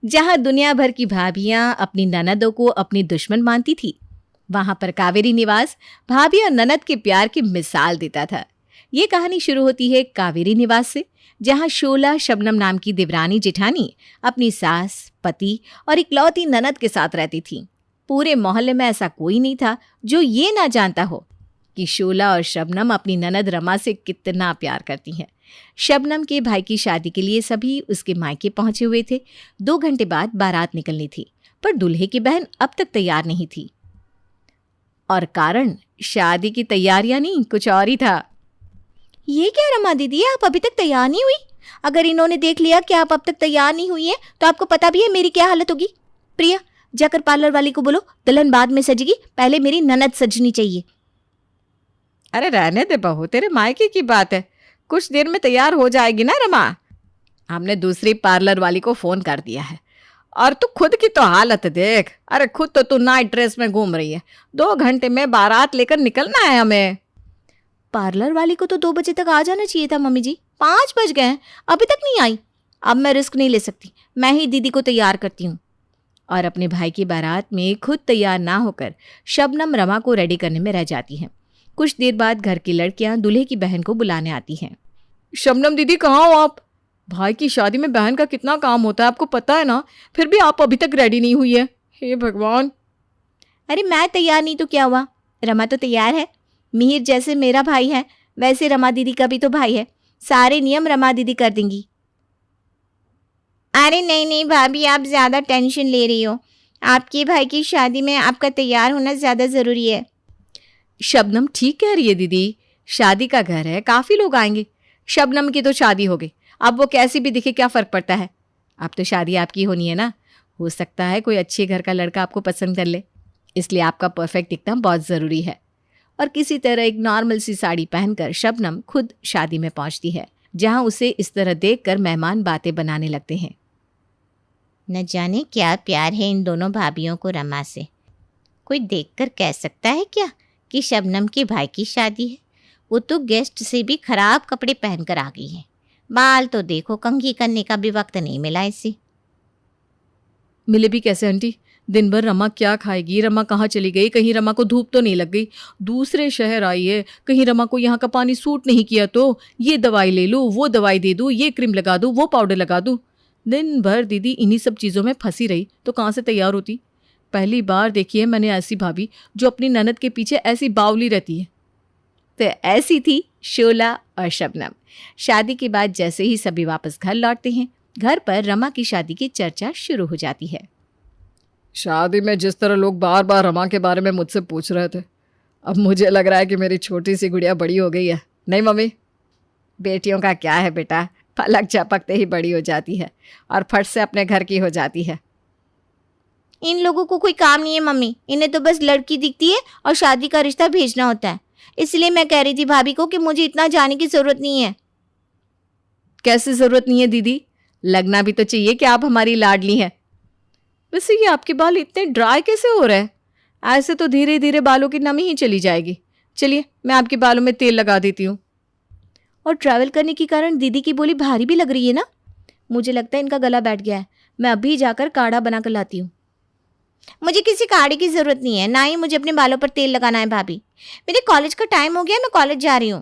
जहां दुनिया भर की भाभियां अपनी ननदों को अपनी दुश्मन मानती थी, वहां पर कावेरी निवास भाभी और ननद के प्यार की मिसाल देता था। ये कहानी शुरू होती है कावेरी निवास से, जहां शोला शबनम नाम की देवरानी जेठानी अपनी सास, पति और इकलौती ननद के साथ रहती थी। पूरे मोहल्ले में ऐसा कोई नहीं था जो ये ना जानता हो कि शोला और शबनम अपनी ननद रमा से कितना प्यार करती हैं। शबनम के भाई की शादी के लिए सभी उसके मायके पहुंचे हुए थे। 2 घंटे बाद बारात निकलनी थी, पर दूल्हे की बहन अब तक तैयार नहीं थी। और कारण शादी की तैयारियां नहीं, कुछ और ही था। ये क्या रमा दीदी, आप अभी तक तैयार नहीं हुई? अगर इन्होंने देख लिया कि आप अब तक तैयार नहीं हुई है तो आपको पता भी है मेरी क्या हालत होगी। प्रिया, जाकर पार्लर वाली को बोलो दुल्हन बाद में सजेगी, पहले मेरी ननद सजनी चाहिए। अरे रहने दे बहू, तेरे मायके की बात है, कुछ देर में तैयार हो जाएगी ना रमा। हमने दूसरी पार्लर वाली को फोन कर दिया है। और तू खुद की तो हालत देख, अरे खुद तो तू नाइट ड्रेस में घूम रही है। 2 घंटे में बारात लेकर निकलना है हमें। पार्लर वाली को तो 2 बजे तक आ जाना चाहिए था मम्मी जी, 5 बज गए हैं, अभी तक नहीं आई। अब मैं रिस्क नहीं ले सकती, मैं ही दीदी को तैयार करती हूँ। और अपने भाई की बारात में खुद तैयार ना होकर शबनम रमा को रेडी करने में रह जाती हैं। कुछ देर बाद घर की लड़कियां दूल्हे की बहन को बुलाने आती हैं। शबनम दीदी कहाँ हो आप? भाई की शादी में बहन का कितना काम होता है आपको पता है ना, फिर भी आप अभी तक रेडी नहीं हुई है। हे भगवान। अरे मैं तैयार नहीं तो क्या हुआ, रमा तो तैयार है। मिहिर जैसे मेरा भाई है वैसे रमा दीदी का भी तो भाई है, सारे नियम रमा दीदी कर देंगी। अरे नहीं नहीं भाभी, आप ज़्यादा टेंशन ले रही हो। आपके भाई की शादी में आपका तैयार होना ज़्यादा ज़रूरी है। शबनम ठीक कह रही है दीदी, शादी का घर है, काफ़ी लोग आएंगे। शबनम की तो शादी हो गई, अब वो कैसी भी दिखे क्या फ़र्क पड़ता है। अब तो शादी आपकी होनी है ना, हो सकता है कोई अच्छे घर का लड़का आपको पसंद कर ले, इसलिए आपका परफेक्ट दिखना बहुत ज़रूरी है। और किसी तरह एक नॉर्मल सी साड़ी पहनकर शबनम खुद शादी में पहुंचती है, जहां उसे इस तरह देखकर मेहमान बातें बनाने लगते हैं। न जाने क्या प्यार है इन दोनों भाभियों को रमा से। कोई देखकर कह सकता है क्या कि शबनम के भाई की शादी है? वो तो गेस्ट से भी खराब कपड़े पहनकर आ गई है। बाल तो देखो, कंघी करने का भी वक्त नहीं मिला इसे। मिले भी कैसे आंटी? दिन भर रमा क्या खाएगी? रमा कहाँ चली गई? कहीं रमा को धूप तो नहीं लग गई? दूसरे शहर आई है, कहीं रमा को यहाँ का पानी सूट नहीं किया तो ये दवाई ले लूँ, वो दवाई दे दूँ, ये क्रीम लगा दूँ, वो पाउडर लगा दूँ। दिन भर दीदी इन्हीं सब चीज़ों में फंसी रही तो कहाँ से तैयार होती। पहली बार देखी है मैंने ऐसी भाभी जो अपनी ननद के पीछे ऐसी बावली रहती है। तो ऐसी थी शोला और शबनम। शादी के बाद जैसे ही सभी वापस घर लौटते हैं, घर पर रमा की शादी की चर्चा शुरू हो जाती है। शादी में जिस तरह लोग बार बार रमा के बारे में मुझसे पूछ रहे थे, अब मुझे लग रहा है कि मेरी छोटी सी गुड़िया बड़ी हो गई है। नहीं मम्मी? बेटियों का क्या है बेटा, पलक झपकते ही बड़ी हो जाती है और फट से अपने घर की हो जाती है। इन लोगों को कोई काम नहीं है मम्मी, इन्हें तो बस लड़की दिखती है और शादी का रिश्ता भेजना होता है। इसलिए मैं कह रही थी भाभी को कि मुझे इतना जाने की जरूरत नहीं है। कैसे जरूरत नहीं है दीदी? लगना भी तो चाहिए कि आप हमारी लाडली हैं। वैसे ये आपके बाल इतने ड्राई कैसे हो रहे हैं? ऐसे तो धीरे धीरे बालों की नमी ही चली जाएगी। चलिए मैं आपके बालों में तेल लगा देती हूँ। और ट्रैवल करने के कारण दीदी की बोली भारी भी लग रही है ना। मुझे लगता है इनका गला बैठ गया है, मैं अभी जाकर काढ़ा बना कर लाती हूँ। मुझे किसी काढ़े की जरूरत नहीं है, ना ही मुझे अपने बालों पर तेल लगाना है भाभी। मेरे कॉलेज का टाइम हो गया, मैं कॉलेज जा रही हूँ।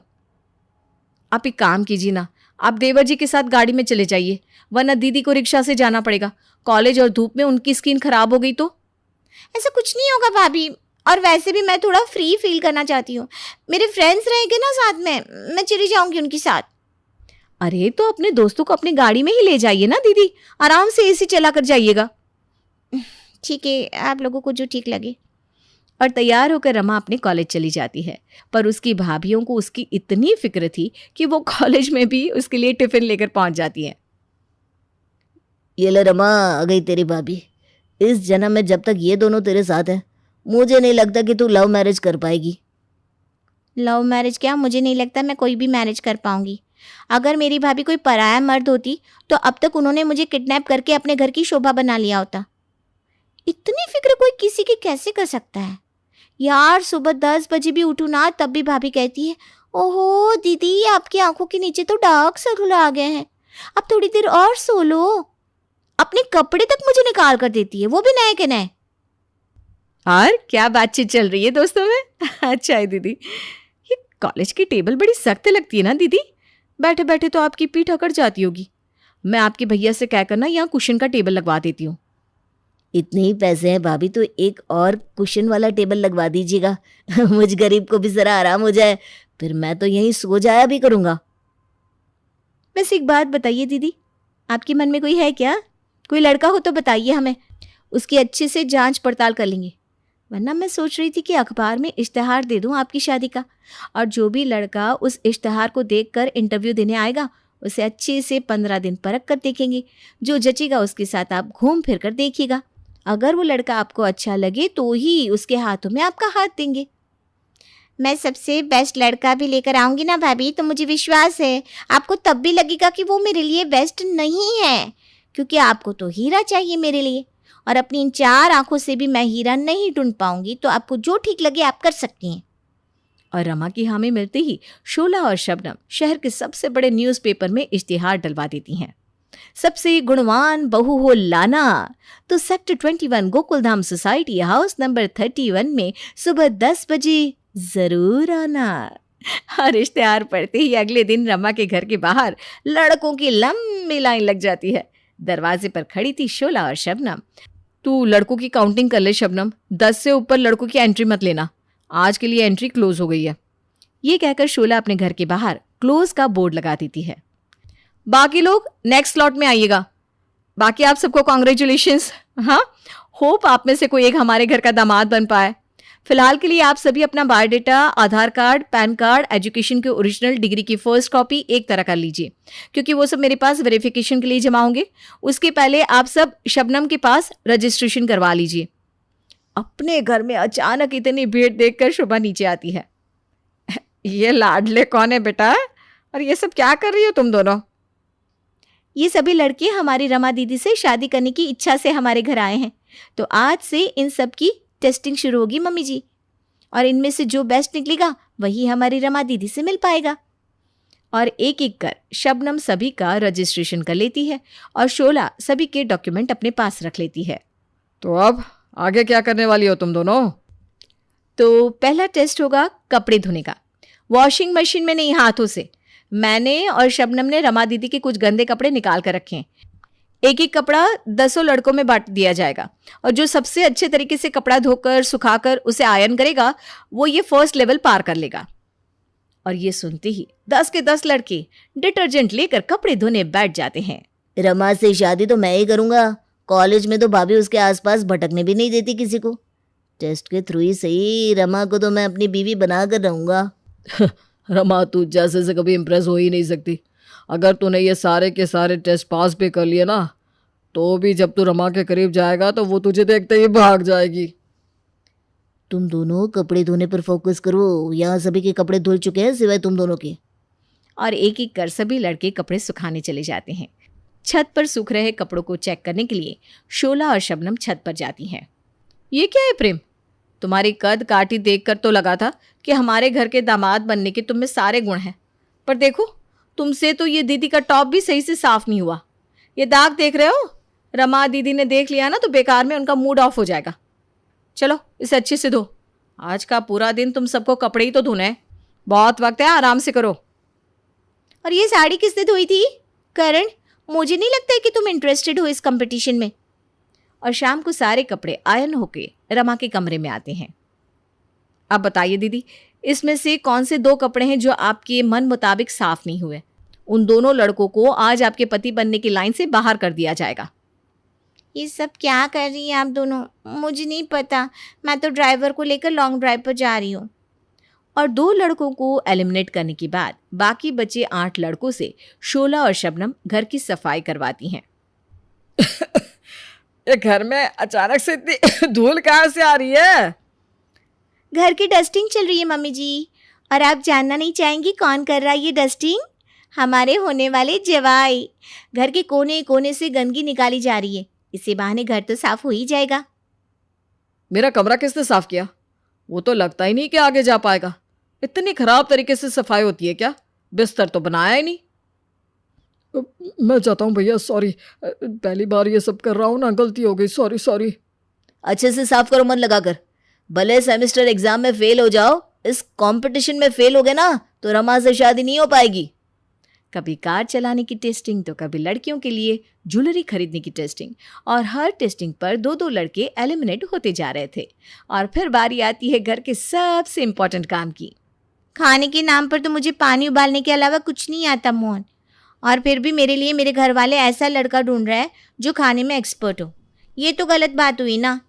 आप एक काम कीजिए ना, आप देवर जी के साथ गाड़ी में चले जाइए, वरना दीदी को रिक्शा से जाना पड़ेगा। कॉलेज और धूप में उनकी स्किन खराब हो गई तो। ऐसा कुछ नहीं होगा भाभी, और वैसे भी मैं थोड़ा फ्री फील करना चाहती हूँ। मेरे फ्रेंड्स रहेंगे ना साथ में, मैं चली जाऊंगी उनके साथ। अरे तो अपने दोस्तों को अपनी गाड़ी में ही ले जाइए ना दीदी, आराम से एसी चला कर जाइएगा। ठीक है, आप लोगों को जो ठीक लगे। और तैयार होकर रमा अपने कॉलेज चली जाती है, पर उसकी भाभियों को उसकी इतनी फिक्र थी कि वो कॉलेज में भी उसके लिए टिफिन लेकर पहुंच जाती हैं। ये ले रमा, आ गई तेरी भाभी। इस जन्म में जब तक ये दोनों तेरे साथ हैं, मुझे नहीं लगता कि तू लव मैरिज कर पाएगी। लव मैरिज क्या, मुझे नहीं लगता मैं कोई भी मैरिज कर पाऊंगी। अगर मेरी भाभी कोई पराया मर्द होती तो अब तक उन्होंने मुझे किडनैप करके अपने घर की शोभा बना लिया होता। इतनी फिक्र कोई किसी की कैसे कर सकता है यार। सुबह 10 बजे भी उठूं ना, तब भी भाभी कहती है, ओहो दीदी आपकी आंखों के नीचे तो डार्क सर्कल आ गए हैं, अब थोड़ी देर और सो लो। अपने कपड़े तक मुझे निकाल कर देती है, वो भी नए के नए। और क्या बातचीत चल रही है दोस्तों में? अच्छा है दीदी, ये कॉलेज की टेबल बड़ी सख्त लगती है ना दीदी, बैठे बैठे तो आपकी पीठ अकड़ जाती होगी। मैं आपके भैया से कहकर ना यहाँ कुशन का टेबल लगवा देती हूँ। इतने ही पैसे हैं भाभी तो एक और कुशन वाला टेबल लगवा दीजिएगा। मुझ गरीब को भी जरा आराम हो जाए, फिर मैं तो यहीं सो जाया भी करूंगा। वैसे एक बात बताइए दीदी, आपके मन में कोई है क्या? कोई लड़का हो तो बताइए हमें, उसकी अच्छे से जांच पड़ताल कर लेंगे। वरना मैं सोच रही थी कि अखबार में इश्तेहार दे दूं आपकी शादी का, और जो भी लड़का उस इश्तेहार को देखकर इंटरव्यू देने आएगा उसे अच्छे से 15 दिन परख कर देखेंगे। जो जचेगा उसके साथ आप घूम फिर कर देखिएगा। अगर वो लड़का आपको अच्छा लगे तो ही उसके हाथों में आपका हाथ देंगे। मैं सबसे बेस्ट लड़का भी लेकर आऊंगी ना भाभी, तो मुझे विश्वास है आपको तब भी लगेगा कि वो मेरे लिए बेस्ट नहीं है, क्योंकि आपको तो हीरा चाहिए मेरे लिए, और अपनी इन 4 आंखों से भी मैं हीरा नहीं ढूंढ पाऊंगी। तो आपको जो ठीक लगे आप कर सकती हैं। और रमा की हामी मिलते ही शोला और शबनम शहर के सबसे बड़े न्यूज़पेपर में इश्तिहार डलवा देती हैं। सबसे गुणवान बहू हो लाना तो sector 21 Gokuldham society house number 31 में सुबह 10 बजे जरूर आना। और इश्तिहार पढ़ते ही अगले दिन रमा के घर के बाहर लड़कों की लंबी लाइन लग जाती है। दरवाजे पर खड़ी थी शोला और शबनम। तू लड़कों की काउंटिंग कर ले शबनम, 10 से ऊपर लड़कों की एंट्री मत लेना, आज के लिए एंट्री क्लोज हो गई है। ये कहकर शोला अपने घर के बाहर क्लोज का बोर्ड लगा देती है। बाकी लोग नेक्स्ट स्लॉट में आइएगा। बाकी आप सबको कॉन्ग्रेचुलेशंस। हाँ, होप आप में से कोई एक हमारे घर का दामाद बन पाए। फिलहाल के लिए आप सभी अपना बायोडाटा, आधार कार्ड, पैन कार्ड, एजुकेशन के ओरिजिनल, डिग्री की फर्स्ट कॉपी एक तरह कर लीजिए, क्योंकि वो सब मेरे पास वेरिफिकेशन के लिए जमा होंगे। उसके पहले आप सब शबनम के पास रजिस्ट्रेशन करवा लीजिए। अपने घर में अचानक इतनी भीड़ देखकर शुभा नीचे आती है। ये लाडले कौन है बेटा, और ये सब क्या कर रही हो तुम दोनों? ये सभी लड़के हमारी रमा दीदी से शादी करने की इच्छा से हमारे घर आए हैं, तो आज से इन सब की टेस्टिंग शुरू होगी मम्मी जी, और इनमें से जो बेस्ट निकलेगा वही हमारी रमा दीदी से मिल पाएगा। और एक एक कर शबनम सभी का रजिस्ट्रेशन कर लेती है और शोला सभी के डॉक्यूमेंट अपने पास रख लेती है। तो अब आगे क्या करने वाली हो तुम दोनों? तो पहला टेस्ट होगा कपड़े धोने का, वॉशिंग मशीन में नहीं, हाथों से। मैंने और शबनम ने रमा दीदी के कुछ गंदे कपड़े निकाल कर रखे हैं। एक एक कपड़ा 10 लड़कों में बांट दिया जाएगा, और जो सबसे अच्छे तरीके से कपड़ा धोकर सुखाकर उसे आयरन करेगा वो ये फर्स्ट लेवल पार कर लेगा। और ये सुनते ही 10 के 10 लड़के डिटर्जेंट लेकर कपड़े धोने बैठ जाते हैं। रमा से शादी तो मैं ही करूंगा। कॉलेज में तो भाभी उसके आसपास भटकने भी नहीं देती किसी को। टेस्ट के थ्रू ही सही, रमा को तो मैं अपनी बीवी बना कर रहूंगा। रमा तू जैसे से कभी इम्प्रेस हो ही नहीं सकती। अगर तूने ये सारे के सारे टेस्ट पास भी कर लिए ना, तो भी जब तू रमा के करीब जाएगा तो वो तुझे देखते ही भाग जाएगी। तुम दोनों कपड़े धोने पर फोकस करो, यहाँ सभी के कपड़े धुल चुके हैं सिवाय तुम दोनों के। और एक एक कर सभी लड़के कपड़े सुखाने चले जाते हैं। छत पर सूख रहे कपड़ों को चेक करने के लिए शोला और शबनम छत पर जाती हैं। ये क्या है प्रेम, तुम्हारी कद काठी देखकर तो लगा था कि हमारे घर के दामाद बनने के तुम में सारे गुण हैं, पर देखो तुमसे तो ये दीदी का टॉप भी सही से साफ नहीं हुआ। ये दाग देख रहे हो, रमा दीदी ने देख लिया ना तो बेकार में उनका मूड ऑफ हो जाएगा। चलो इसे अच्छे से धो, आज का पूरा दिन तुम सबको कपड़े ही तो धोने हैं, बहुत वक्त है, आराम से करो। और ये साड़ी किसने धोई थी? करण, मुझे नहीं लगता है कि तुम इंटरेस्टेड हो इस कंपटीशन में। और शाम को सारे कपड़े आयरन होके रमा के कमरे में आते हैं। अब बताइए दीदी, इसमें से कौन से 2 कपड़े हैं जो आपके मन मुताबिक साफ नहीं हुए? उन दोनों लड़कों को आज आपके पति बनने की लाइन से बाहर कर दिया जाएगा। ये सब क्या कर रही हैं आप दोनों? मुझे नहीं पता, मैं तो ड्राइवर को लेकर लॉन्ग ड्राइव पर जा रही हूँ। और 2 लड़कों को एलिमिनेट करने के बाद बाकी बचे 8 लड़कों से शोला और शबनम घर की सफाई करवाती हैं। ये घर में अचानक से इतनी धूल कहाँ से आ रही है? घर की डस्टिंग चल रही है मम्मी जी। और आप जानना नहीं चाहेंगी कौन कर रहा है ये डस्टिंग? हमारे होने वाले जवाई। घर के कोने कोने से गंदगी निकाली जा रही है, इसी बहाने घर तो साफ हो ही जाएगा। मेरा कमरा किसने साफ किया? वो तो लगता ही नहीं कि आगे जा पाएगा। इतनी खराब तरीके से सफाई होती है क्या? बिस्तर तो बनाया ही नहीं। मैं जाता हूँ भैया, सॉरी, पहली बार ये सब कर रहा हूँ ना, गलती हो गई, सॉरी सॉरी। अच्छे से साफ करो मन लगाकर, भले सेमेस्टर एग्जाम में फेल हो जाओ, इस कंपटीशन में फेल हो गए ना तो रमा से शादी नहीं हो पाएगी। कभी कार चलाने की टेस्टिंग तो कभी लड़कियों के लिए ज्वेलरी खरीदने की टेस्टिंग, और हर टेस्टिंग पर दो दो लड़के एलिमिनेट होते जा रहे थे। और फिर बारी आती है घर के सबसे इम्पोर्टेंट काम की। खाने के नाम पर तो मुझे पानी उबालने के अलावा कुछ नहीं आता मोहन, और फिर भी मेरे लिए मेरे घर वाले ऐसा लड़का ढूंढ रहे हैं जो खाने में एक्सपर्ट हो। ये तो गलत बात हुई ना,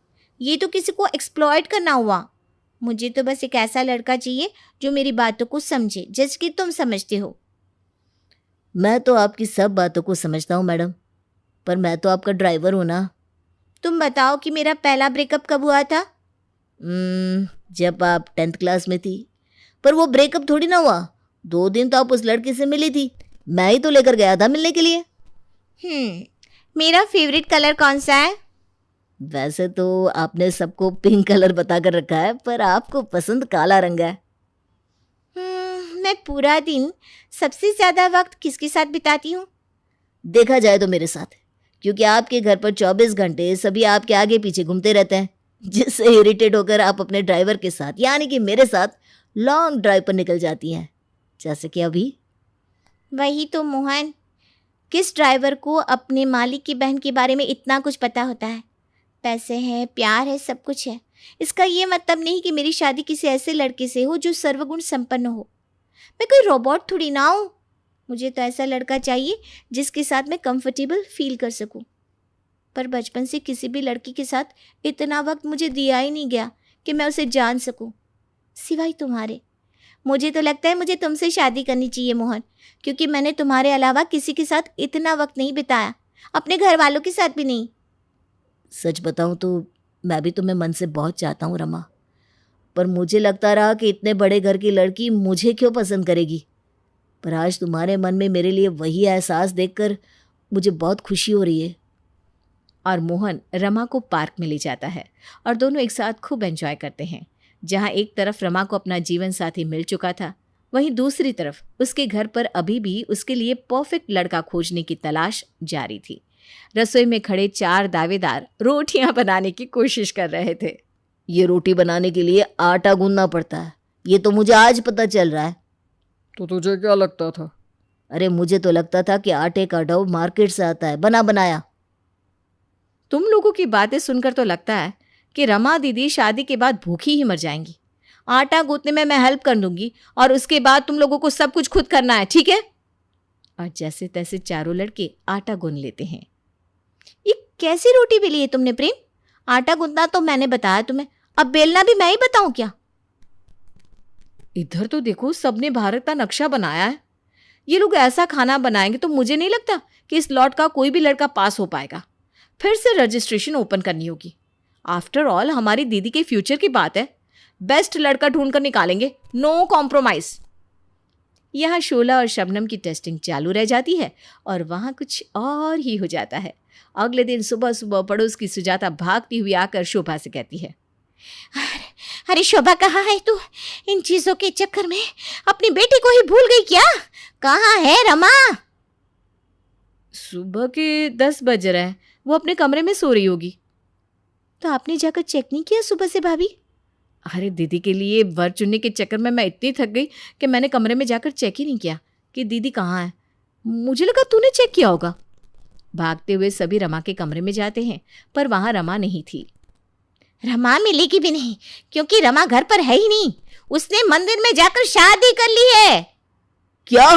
ये तो किसी को एक्सप्लॉइट करना हुआ। मुझे तो बस एक ऐसा लड़का चाहिए जो मेरी बातों को समझे, जैसे कि तुम समझते हो। मैं तो आपकी सब बातों को समझता हूँ मैडम, पर मैं तो आपका ड्राइवर हूँ ना। तुम बताओ कि मेरा पहला ब्रेकअप कब हुआ था? जब आप 10th क्लास में थी। पर वो ब्रेकअप थोड़ी ना हुआ, 2 दिन तो आप उस लड़के से मिली थी, मैं ही तो लेकर गया था मिलने के लिए। मेरा फेवरेट कलर कौन सा है? वैसे तो आपने सबको पिंक कलर बता कर रखा है, पर आपको पसंद काला रंग है। मैं पूरा दिन सबसे ज्यादा वक्त किसके साथ बिताती हूँ? देखा जाए तो मेरे साथ, क्योंकि आपके घर पर 24 घंटे सभी आपके आगे पीछे घूमते रहते हैं, जिससे इरिटेट होकर आप अपने ड्राइवर के साथ यानी कि मेरे साथ लॉन्ग ड्राइव पर निकल जाती हैं, जैसे कि अभी। वही तो मोहन, किस ड्राइवर को अपने मालिक की बहन के बारे में इतना कुछ पता होता है? पैसे हैं, प्यार है, सब कुछ है। इसका ये मतलब नहीं कि मेरी शादी किसी ऐसे लड़के से हो जो सर्वगुण संपन्न हो। मैं कोई रोबोट थोड़ी ना हूँ। मुझे तो ऐसा लड़का चाहिए जिसके साथ मैं कंफर्टेबल फील कर सकूँ। पर बचपन से किसी भी लड़की के साथ इतना वक्त मुझे दिया ही नहीं गया कि मैं उसे जान सकूँ, सिवाय तुम्हारे। मुझे तो लगता है मुझे तुमसे शादी करनी चाहिए मोहन, क्योंकि मैंने तुम्हारे अलावा किसी के साथ इतना वक्त नहीं बिताया, अपने घर वालों के साथ भी नहीं। सच बताऊं तो मैं भी तुम्हें मन से बहुत चाहता हूँ रमा, पर मुझे लगता रहा कि इतने बड़े घर की लड़की मुझे क्यों पसंद करेगी। पर आज तुम्हारे मन में मेरे लिए वही एहसास देखकर मुझे बहुत खुशी हो रही है। और मोहन रमा को पार्क में ले जाता है और दोनों एक साथ खूब एंजॉय करते हैं। जहाँ एक तरफ रमा को अपना जीवन साथी मिल चुका था, वहीं दूसरी तरफ उसके घर पर अभी भी उसके लिए परफेक्ट लड़का खोजने की तलाश जारी थी। रसोई में खड़े 4 दावेदार रोटियां बनाने की कोशिश कर रहे थे। ये रोटी बनाने के लिए आटा गूंदना पड़ता है, ये तो मुझे आज पता चल रहा है। तो तुझे क्या लगता था? अरे मुझे तो लगता था कि आटे का डो मार्केट से आता है, बना बनाया। तुम लोगों की बातें सुनकर तो लगता है कि रमा दीदी शादी के बाद भूखी ही मर जाएंगी। आटा गूंथने में मैं हेल्प कर दूंगी और उसके बाद तुम लोगों को सब कुछ खुद करना है, ठीक है? और जैसे तैसे चारों लड़के आटा गूंथ लेते हैं। ये कैसी रोटी बेली है तुमने प्रेम? आटा गूंथना तो मैंने बताया तुम्हें, अब बेलना भी मैं ही बताऊं क्या? इधर तो देखो, सबने भारत का नक्शा बनाया है। ये लोग ऐसा खाना बनाएंगे तो मुझे नहीं लगता कि इस लॉट का कोई भी लड़का पास हो पाएगा। फिर से रजिस्ट्रेशन ओपन करनी होगी। आफ्टर ऑल हमारी दीदी के फ्यूचर की बात है, बेस्ट लड़का ढूंढ कर निकालेंगे, नो कॉम्प्रोमाइज। यहाँ शोला और शबनम की टेस्टिंग चालू रह जाती है और वहाँ कुछ और ही हो जाता है। अगले दिन सुबह सुबह पड़ोस की सुजाता भागती हुई आकर शोभा से कहती है, अरे शोभा कहाँ है तू? इन चीजों के चक्कर में अपनी बेटी को ही भूल गई क्या? कहाँ है रमा? सुबह के 10 बज रहे हैं, वो अपने कमरे में सो रही होगी। तो आपने जाकर चेक नहीं किया सुबह से भाभी? अरे दीदी के लिए वर चुनने के चक्कर में मैं इतनी थक गई कि मैंने कमरे में जाकर चेक ही नहीं किया कि दीदी कहाँ है। मुझे लगा तूने चेक किया होगा। भागते हुए सभी रमा के कमरे में जाते हैं, पर वहां रमा नहीं थी। रमा मिलेगी भी नहीं, क्योंकि रमा घर पर है ही नहीं। उसने मंदिर में जाकर शादी कर ली है। क्या?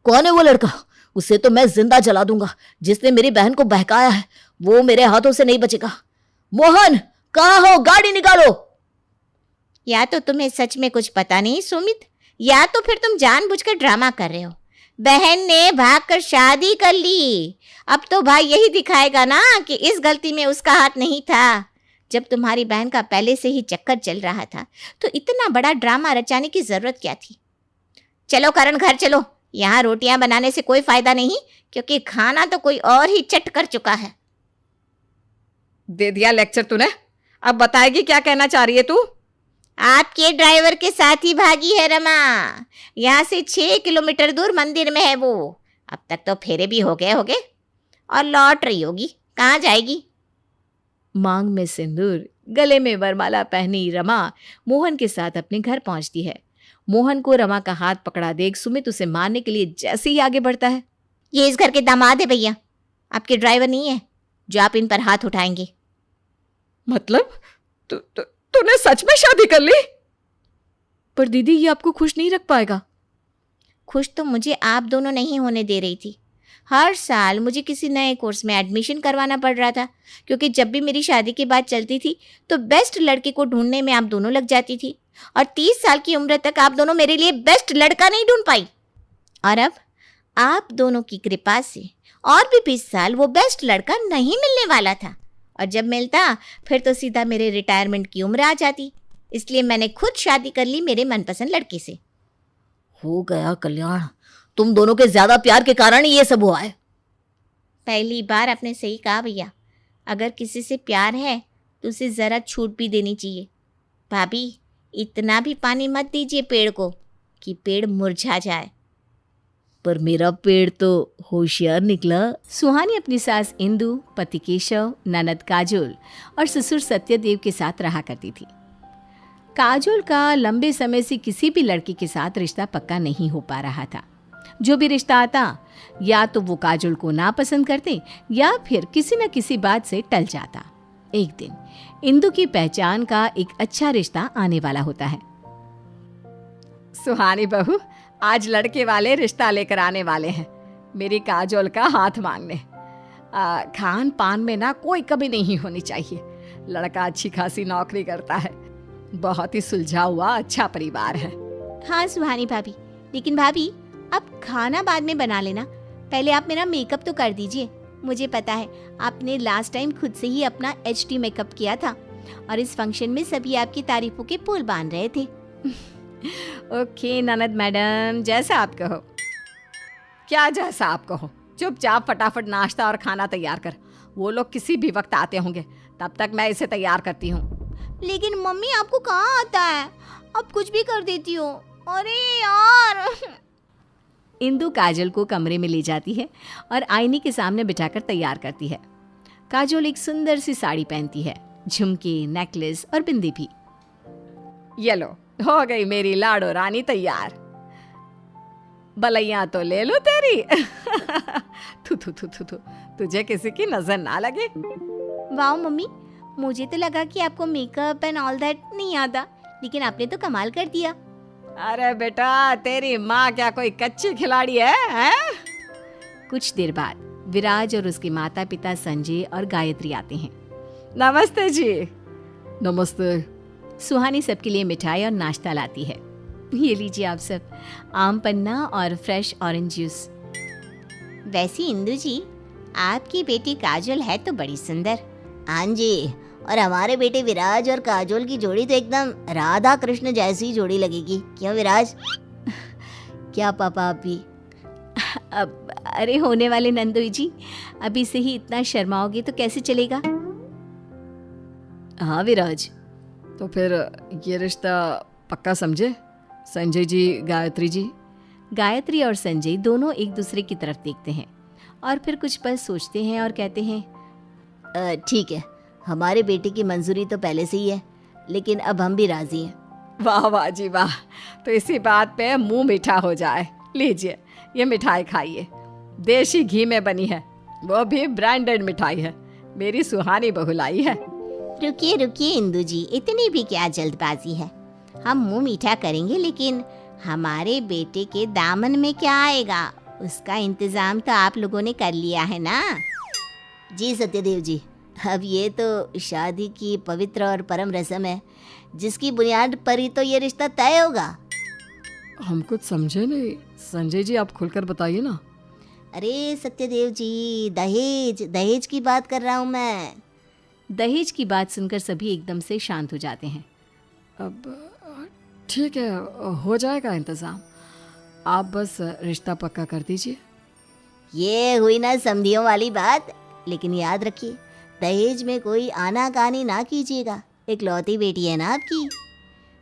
कौन है वो लड़का? उसे तो मैं जिंदा जला दूंगा। जिसने मेरी बहन को बहकाया है वो मेरे हाथों से नहीं बचेगा। मोहन, कहाँ हो? गाड़ी निकालो। या तो तुम्हें सच में कुछ पता नहीं सुमित, या तो फिर तुम जानबूझकर ड्रामा कर रहे हो। बहन ने भागकर शादी कर ली। अब तो भाई यही दिखाएगा ना कि इस गलती में उसका हाथ नहीं था। जब तुम्हारी बहन का पहले से ही चक्कर चल रहा था तो इतना बड़ा ड्रामा रचाने की जरूरत क्या थी? चलो करण, घर चलो। यहाँ रोटियां बनाने से कोई फायदा नहीं, क्योंकि खाना तो कोई और ही चट कर चुका है। दे दिया लेक्चर तूने, अब बताएगी क्या कहना चाह रही है तू? आपके ड्राइवर के साथ ही भागी है रमा। यहाँ से 6 किलोमीटर दूर मंदिर में है वो। अब तक तो फेरे भी हो गए और लौट रही होगी। कहाँ जाएगी? मांग में सिंदूर, गले में वरमाला पहनी रमा मोहन के साथ अपने घर पहुंचती है। मोहन को रमा का हाथ पकड़ा देख सुमित उसे मारने के लिए जैसे ही आगे बढ़ता है। ये इस घर के दामाद है भैया, आपके ड्राइवर नहीं है जो आप इन पर हाथ उठाएंगे। मतलब तूने सच में शादी कर ली? पर दीदी ये आपको खुश नहीं रख पाएगा। खुश तो मुझे आप दोनों नहीं होने दे रही थी। हर साल मुझे किसी नए कोर्स में एडमिशन करवाना पड़ रहा था, क्योंकि जब भी मेरी शादी की बात चलती थी तो बेस्ट लड़के को ढूंढने में आप दोनों लग जाती थी, और 30 साल की उम्र तक आप दोनों मेरे लिए बेस्ट लड़का नहीं ढूंढ पाई। और अब आप दोनों की कृपा से और भी 20 साल वो बेस्ट लड़का नहीं मिलने वाला था, और जब मिलता फिर तो सीधा मेरे रिटायरमेंट की उम्र आ जाती। इसलिए मैंने खुद शादी कर ली मेरे मनपसंद लड़के से। हो गया कल्याण, तुम दोनों के ज्यादा प्यार के कारण ही ये सब हुआ है। पहली बार आपने सही कहा भैया, अगर किसी से प्यार है तो उसे ज़रा छूट भी देनी चाहिए। भाभी, इतना भी पानी मत दीजिए पेड़ को कि पेड़ मुरझा जाए। पर मेरा पेड़ तो होशियार निकला। सुहानी अपनी सास इंदु, पति केशव, ननद काजोल और ससुर सत्यदेव के साथ रहा करती थी। काजोल का लंबे समय से किसी भी लड़की के साथ रिश्ता पक्का नहीं हो पा रहा था। जो भी रिश्ता आता या तो वो काजोल को नापसंद करते या फिर किसी न किसी बात से टल जाता। एक दिन इंदु की पहचान का एक अच्छा रिश्ता आने वाला होता है। सुहानी बहू, आज लड़के वाले रिश्ता लेकर आने वाले हैं मेरी काजोल का हाथ मांगने। खान पान में ना कोई कमी नहीं होनी चाहिए। लड़का अच्छी खासी नौकरी करता है, बहुत ही सुलझा हुआ अच्छा परिवार है। हाँ सुहानी भाभी, लेकिन भाभी आप खाना बाद में बना लेना, पहले आप मेरा मेकअप तो कर दीजिए। मुझे पता है आपने लास्ट टाइम खुद से ही अपना HD मेकअप किया था, और इस फंक्शन में सभी आपकी तारीफों के पुल बांध रहे थे। ओके ननद मैडम, जैसा आप कहो। क्या जैसा आप कहो? चुपचाप फटाफट नाश्ता और खाना तैयार कर, वो लोग किसी भी वक्त आते होंगे, तब तक मैं इसे तैयार करती हूँ। लेकिन मम्मी आपको कहाँ आता है, आप कुछ भी कर देती हो। अरे यार। इंदु काजल को कमरे में ले जाती है और आईने के सामने बिठाकर तैयार करती है। काजोल एक सुंदर सी साड़ी पहनती है, झुमके, नेकलेस और बिंदी भी। ये लो, हो गई मेरी लाडो रानी तैयार। बलैया तो ले लो तेरी। थू थू थू थू थू, तुझे किसी की नजर ना लगे। वाह मम्मी, मुझे तो लगा कि आपको मेकअप एंड ऑल दैट नहीं आता, लेकिन आपने तो कमाल कर दिया। अरे बेटा, तेरी माँ क्या कोई कच्ची खिलाड़ी है? कुछ देर बाद विराज और उसके माता पिता संजय और गायत्री आते हैं। नमस्ते जी। नमस्ते। सुहानी सबके लिए मिठाई और नाश्ता लाती है। ये लीजिए आप सब, आम पन्ना और फ्रेश ऑरेंज जूस। वैसे इंदु जी, आपकी बेटी काजोल है तो बड़ी सुंदर। हाँ जी, और हमारे बेटे विराज और काजोल की जोड़ी तो एकदम राधा कृष्ण जैसी जोड़ी लगेगी। क्यों विराज? क्या पापा आप भी? अब अरे होने वाले नंदोई जी, अभी से ही इतना शर्माओगे तो कैसे चलेगा? हाँ विराज, तो फिर ये रिश्ता पक्का समझे? संजय जी, गायत्री जी। गायत्री और संजय दोनों एक दूसरे की तरफ देखते हैं और फिर कुछ पल सोचते हैं और कहते हैं, ठीक है, हमारे बेटे की मंजूरी तो पहले से ही है, लेकिन अब हम भी राजी हैं। वाह वाह जी वाह, तो इसी बात पे मुंह मीठा हो जाए। लीजिए ये मिठाई खाइए, देसी घी में बनी है, वो भी ब्रांडेड मिठाई है, मेरी सुहानी बहू लाई है। रुकिए रुकिए इंदु जी, इतनी भी क्या जल्दबाजी है? हम मुंह मीठा करेंगे, लेकिन हमारे बेटे के दामन में क्या आएगा उसका इंतजाम तो आप लोगों ने कर लिया है ना? जी सत्यदेव जी, अब ये तो शादी की पवित्र और परम रस्म है, जिसकी बुनियाद पर ही तो ये रिश्ता तय होगा। हम कुछ समझे नहीं। संजय जी, आप खुलकर बताइए ना। अरे सत्यदेव जी, दहेज की बात कर रहा हूँ मैं। दहेज की बात सुनकर सभी एकदम से शांत हो जाते हैं। अब ठीक है, हो जाएगा इंतज़ाम, आप बस रिश्ता पक्का कर दीजिए। ये हुई ना समधियों वाली बात, लेकिन याद रखिए दहेज में कोई आनाकानी ना कीजिएगा, इकलौती बेटी है ना आपकी।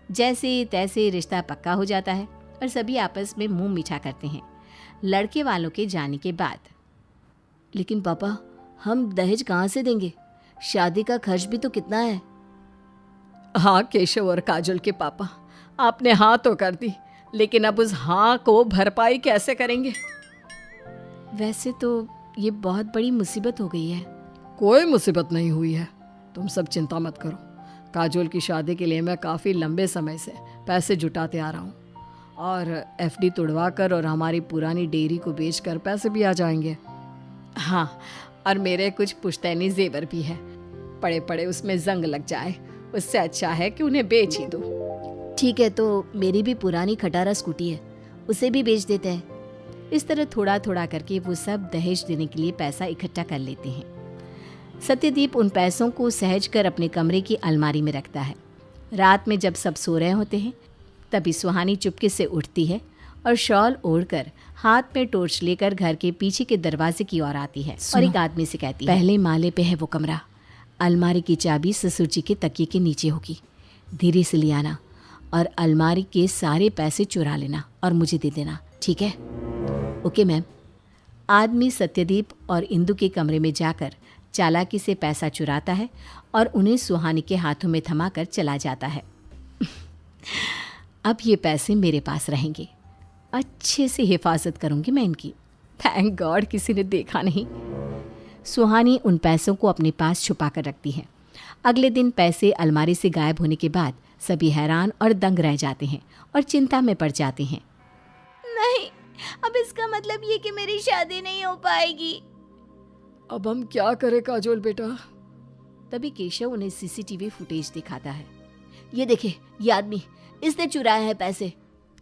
जैसे तैसे रिश्ता पक्का हो जाता है और सभी आपस में मुंह मीठा करते हैं। लड़के वालों के जाने के बाद। लेकिन पापा, हम दहेज कहाँ से देंगे? शादी का खर्च भी तो कितना है। हाँ केशव और काजल के पापा, आपने हाँ तो कर दी, लेकिन अब उस हाँ को भरपाई कैसे करेंगे? वैसे तो ये बहुत बड़ी मुसीबत हो गई है। कोई मुसीबत नहीं हुई है, तुम सब चिंता मत करो। काजोल की शादी के लिए मैं काफ़ी लंबे समय से पैसे जुटाते आ रहा हूँ, और एफडी तुड़वा कर और हमारी पुरानी डेयरी को बेचकर पैसे भी आ जाएंगे। हाँ, और मेरे कुछ पुश्तैनी जेवर भी है, पड़े पड़े उसमें जंग लग जाए, उससे अच्छा है कि उन्हें बेच ही दो। ठीक है, तो मेरी भी पुरानी खटारा स्कूटी है, उसे भी बेच देते हैं। इस तरह थोड़ा थोड़ा करके वो सब दहेज देने के लिए पैसा इकट्ठा कर लेते हैं। सत्यदीप उन पैसों को सहज कर अपने कमरे की अलमारी में रखता है। रात में जब सब सो रहे होते हैं, तभी सुहानी चुपके से उठती है और शॉल ओढ़कर हाथ में टॉर्च लेकर घर के पीछे के दरवाजे की ओर आती है और एक आदमी से कहती है, पहले माले पे है वो कमरा, अलमारी की चाबी ससुर जी के तकिए के नीचे होगी, धीरे से ले आना और अलमारी के सारे पैसे चुरा लेना और मुझे दे देना, ठीक है? Okay ma'am. आदमी सत्यदीप और इंदु के कमरे में जाकर चालाकी से पैसा चुराता है और उन्हें सुहानी के हाथों में थमाकर चला जाता है। अब ये पैसे मेरे पास रहेंगे, अच्छे से हिफाजत करूंगी मैं इनकी। थैंक गॉड किसी ने देखा नहीं। सुहानी उन पैसों को अपने पास छुपा कर रखती है। अगले दिन पैसे अलमारी से गायब होने के बाद सभी हैरान और दंग रह जाते हैं और चिंता में पड़ जाते हैं। नहीं, अब इसका मतलब ये कि मेरी शादी नहीं हो पाएगी। अब हम क्या करें काजोल बेटा? तभी केशव उन्हें सीसीटीवी फुटेज दिखाता है। ये देखिए, ये आदमी, इसने चुराया है पैसे।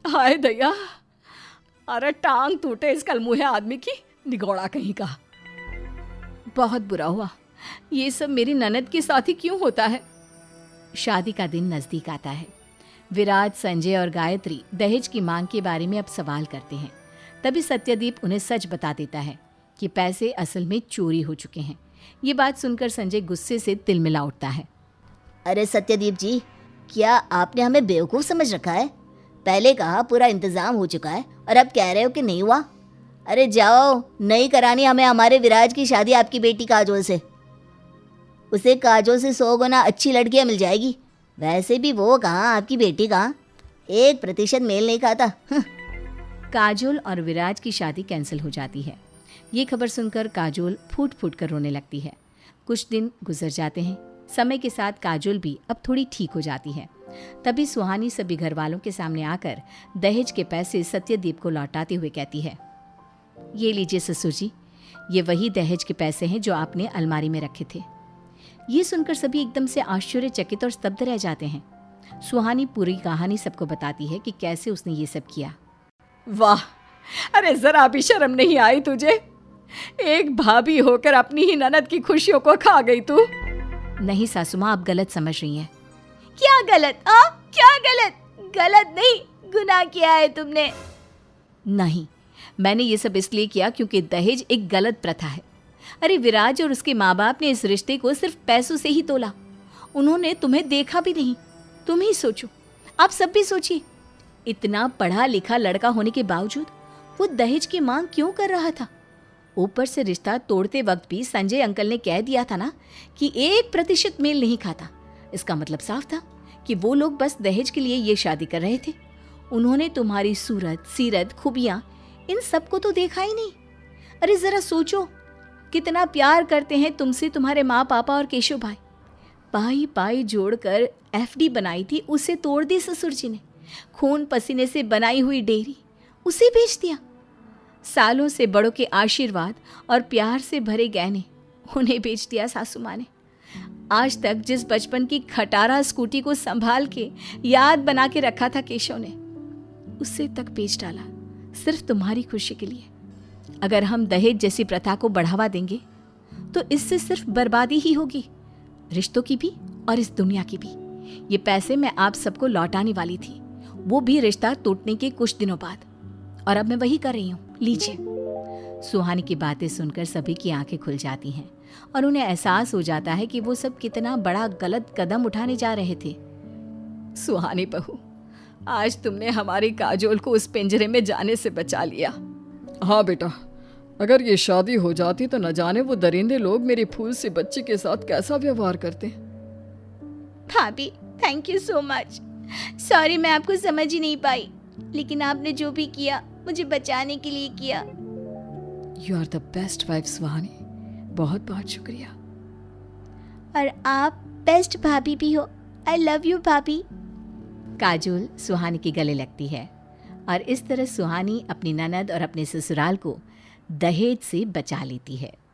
हाय दया, अरे टांग टूटे इस कलमुहे आदमी की, निगौड़ा कहीं का। बहुत बुरा हुआ, ये सब मेरी ननद के साथ ही क्यों होता है? शादी का दिन नजदीक आता है। विराज, संजय और गायत्री दहेज की मांग के बारे में अब सवाल करते हैं। तभी सत्यदीप उन्हें सच बता देता है कि पैसे असल में चोरी हो चुके हैं। ये बात सुनकर संजय गुस्से से तिलमिला उठता है। अरे सत्यदीप जी, क्या आपने हमें बेवकूफ़ समझ रखा है? पहले कहा पूरा इंतजाम हो चुका है और अब कह रहे हो कि नहीं हुआ। अरे जाओ, नहीं करानी हमें हमारे विराज की शादी आपकी बेटी काजोल से। उसे काजोल से 100 गुना अच्छी लड़कियां मिल जाएगी। वैसे भी वो कहाँ, आपकी बेटी कहाँ, 1% मेल नहीं खाता। काजोल और विराज की शादी कैंसिल हो जाती है। ये खबर सुनकर काजोल फूट फूट कर रोने लगती है। कुछ दिन गुजर जाते हैं। समय के साथ काजोल भी अब थोड़ी ठीक हो जाती है। तभी सुहानी सभी घर वालों के सामने आकर दहेज के पैसे सत्यदीप को लौटाते हुए कहती है, ये लीजिए ससुर जी, ये वही दहेज के पैसे हैं जो आपने अलमारी में रखे थे। ये सुनकर सभी एकदम से आश्चर्यचकित और स्तब्ध रह जाते हैं। सुहानी पूरी कहानी सबको बताती है कि कैसे उसने ये सब किया। वाह, अरे जरा भी शर्म नहीं आई तुझे? एक भाभी होकर अपनी ही ननद की खुशियों को खा गई तू। नहीं सासू माँ, आप गलत समझ रही हैं। क्या गलत? क्या गलत? गलत नहीं, गुनाह किया है तुमने। नहीं, मैंने ये सब इसलिए किया क्योंकि दहेज एक गलत प्रथा है। अरे विराज और उसके माँ बाप ने इस रिश्ते को सिर्फ पैसों से ही तोला। उन्होंने तुम्हें देखा भी नहीं। तुम ही सोचो, आप सब भी सोचिए, इतना पढ़ा लिखा लड़का होने के बावजूद वो दहेज की मांग क्यों कर रहा था? ऊपर से रिश्ता तोड़ते वक्त भी संजय अंकल ने कह दिया था ना कि 1% मेल नहीं खाता। इसका मतलब साफ था कि वो लोग बस दहेज के लिए ये शादी कर रहे थे। उन्होंने तुम्हारी सूरत, सीरत, खूबियां, इन सब को तो देखा ही नहीं। अरे जरा सोचो, कितना प्यार करते हैं तुमसे तुम्हारे माँ पापा और केशव भाई। पाई पाई जोड़कर एफडी बनाई थी, उसे तोड़ दी ससुर जी ने। खून पसीने से बनाई हुई डेयरी, उसे बेच दिया। सालों से बड़ों के आशीर्वाद और प्यार से भरे गहने, उन्हें बेच दिया सासू माँ ने। आज तक जिस बचपन की खटारा स्कूटी को संभाल के याद बना के रखा था केशव ने, उसे तक बेच डाला, सिर्फ तुम्हारी खुशी के लिए। अगर हम दहेज जैसी प्रथा को बढ़ावा देंगे तो इससे सिर्फ बर्बादी ही होगी, रिश्तों की भी और इस दुनिया की भी। ये पैसे मैं आप सबको लौटाने वाली थी, वो भी रिश्ता टूटने के कुछ दिनों बाद, और अब मैं वही कर रही हूँ। लीजिए। सुहानी की बातें सुनकर सभी की आंखें खुल जाती हैं और उन्हें एहसास हो जाता है कि वो सब कितना बड़ा गलत कदम उठाने जा रहे थे। सुहानी बहू, आज तुमने हमारी काजोल को उस पिंजरे में जाने से बचा लिया। हाँ बेटा, अगर ये शादी हो जाती तो न जाने वो दरिंदे लोग मेरी फूल सी बच्ची के साथ कैसा व्यवहार करते। भाभी thank you so much. Sorry मैं आपको समझ ही नहीं पाई, लेकिन आपने जो भी किया मुझे बचाने के लिए किया। You are the best wife Suhani, बहुत बहुत शुक्रिया। और आप बेस्ट भाभी भी हो। आई लव यू भाभी। काजोल सुहानी के गले लगती है और इस तरह सुहानी अपनी ननद और अपने ससुराल को दहेज से बचा लेती है।